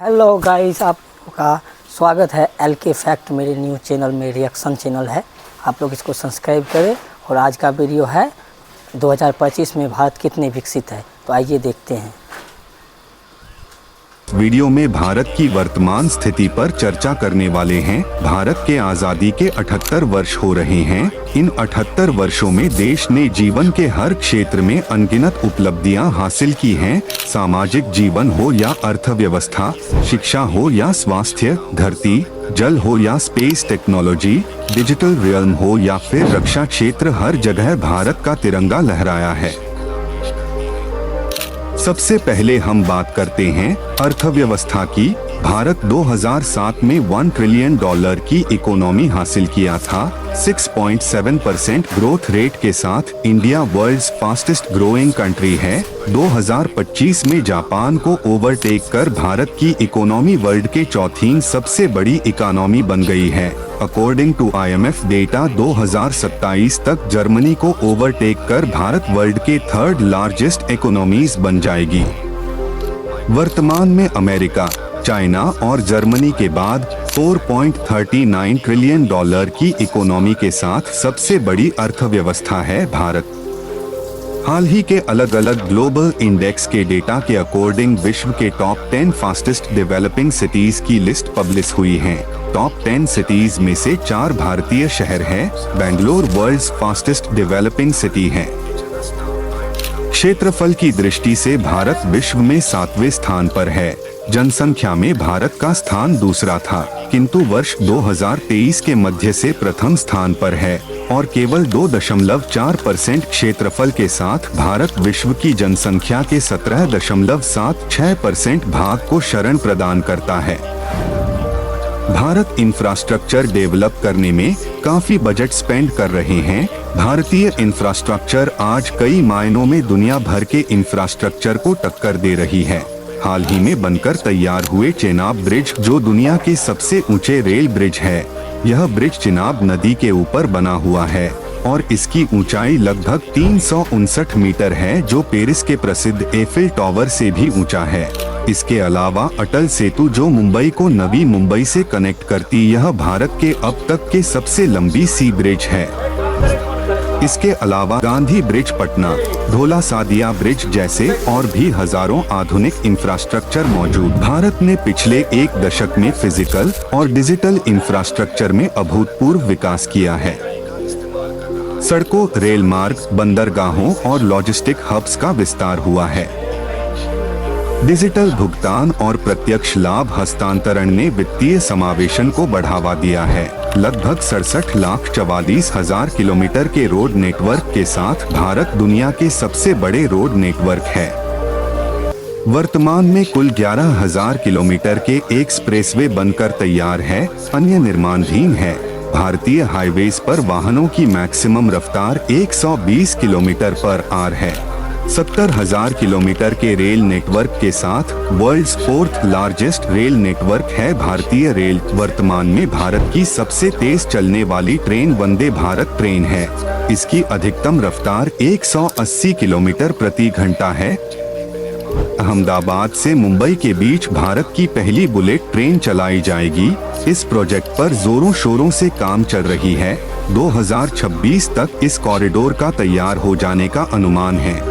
Hello guys, आपका स्वागत है LK फैक्ट मेरे न्यूज़ चैनल में। रिएक्शन चैनल है, आप लोग इसको सब्सक्राइब करें। और आज का वीडियो है 2025 में भारत कितने विकसित है, तो आइए देखते हैं। वीडियो में भारत की वर्तमान स्थिति पर चर्चा करने वाले हैं। भारत के आज़ादी के 78 वर्ष हो रहे हैं। इन 78 वर्षों में देश ने जीवन के हर क्षेत्र में अनगिनत उपलब्धियां हासिल की हैं। सामाजिक जीवन हो या अर्थव्यवस्था, शिक्षा हो या स्वास्थ्य, धरती, जल हो या स्पेस टेक्नोलॉजी, डिजिटल रियल्म हो या फिर रक्षा क्षेत्र, हर जगह भारत का तिरंगा लहराया है। सबसे पहले हम बात करते हैं अर्थव्यवस्था की। भारत 2007 में $1 ट्रिलियन की इकोनॉमी हासिल किया था। 6.7% ग्रोथ रेट के साथ India world's fastest growing country है। 2025 में जापान को ओवरटेक कर भारत की इकोनॉमी वर्ल्ड के चौथी सबसे बड़ी इकोनॉमी बन गई है। अकॉर्डिंग टू IMF डेटा 2027 तक जर्मनी को ओवरटेक कर भारत वर्ल्ड के थर्ड लार्जेस्ट इकोनॉमीज बन जाएगी। वर्तमान में अमेरिका, चाइना और जर्मनी के बाद $4.39 ट्रिलियन की इकोनॉमी के साथ सबसे बड़ी अर्थव्यवस्था है भारत। हाल ही के अलग अलग ग्लोबल इंडेक्स के डेटा के अकॉर्डिंग विश्व के टॉप 10 फास्टेस्ट डेवलपिंग सिटीज की लिस्ट पब्लिश हुई है। टॉप 10 सिटीज में से 4 भारतीय शहर हैं। Bangalore world's fastest developing city है। क्षेत्रफल की दृष्टि से भारत विश्व में 7वें स्थान पर है। जनसंख्या में भारत का स्थान दूसरा था, किंतु वर्ष 2023 के मध्य से प्रथम स्थान पर है और केवल 2.4% क्षेत्रफल के साथ भारत विश्व की जनसंख्या के 17.76% भाग को शरण प्रदान करता है। भारत इंफ्रास्ट्रक्चर डेवलप करने में काफी बजट स्पेंड कर रहे हैं। भारतीय इंफ्रास्ट्रक्चर आज कई मायनों में दुनिया भर के इंफ्रास्ट्रक्चर को टक्कर दे रही है। हाल ही में बनकर तैयार हुए चेनाब ब्रिज, जो दुनिया के सबसे ऊंचे रेल ब्रिज है, यह ब्रिज चिनाब नदी के ऊपर बना हुआ है और इसकी ऊंचाई लगभग 359 मीटर है, जो पेरिस के प्रसिद्ध एफिल टावर से भी ऊंचा है। इसके अलावा अटल सेतु, जो मुंबई को नवी मुंबई से कनेक्ट करती, यह भारत के अब तक के सबसे लंबी सी ब्रिज है। इसके अलावा गांधी ब्रिज पटना, ढोला सादिया ब्रिज जैसे और भी हजारों आधुनिक इंफ्रास्ट्रक्चर मौजूद। भारत ने पिछले एक दशक में फिजिकल और डिजिटल इंफ्रास्ट्रक्चर में अभूतपूर्व विकास किया है। सड़कों, रेल मार्ग, बंदरगाहों और लॉजिस्टिक हब्स का विस्तार हुआ है। डिजिटल भुगतान और प्रत्यक्ष लाभ हस्तांतरण ने वित्तीय समावेशन को बढ़ावा दिया है। लगभग 67,44,000 किलोमीटर के रोड नेटवर्क के साथ भारत दुनिया के सबसे बड़े रोड नेटवर्क है। वर्तमान में कुल 11,000 किलोमीटर के एक्सप्रेसवे बनकर तैयार है, अन्य निर्माणाधीन है। भारतीय हाईवेज पर वाहनों की मैक्सिमम रफ्तार 120 किलोमीटर पर आवर है। 70,000 किलोमीटर के रेल नेटवर्क के साथ world's 4th largest rail network है भारतीय रेल। वर्तमान में भारत की सबसे तेज चलने वाली ट्रेन वंदे भारत ट्रेन है। इसकी अधिकतम रफ्तार 180 किलोमीटर प्रति घंटा है। अहमदाबाद से मुंबई के बीच भारत की पहली बुलेट ट्रेन चलाई जाएगी। इस प्रोजेक्ट पर जोरों शोरों से काम चल रही है। 2026 तक इस कॉरिडोर का तैयार हो जाने का अनुमान है।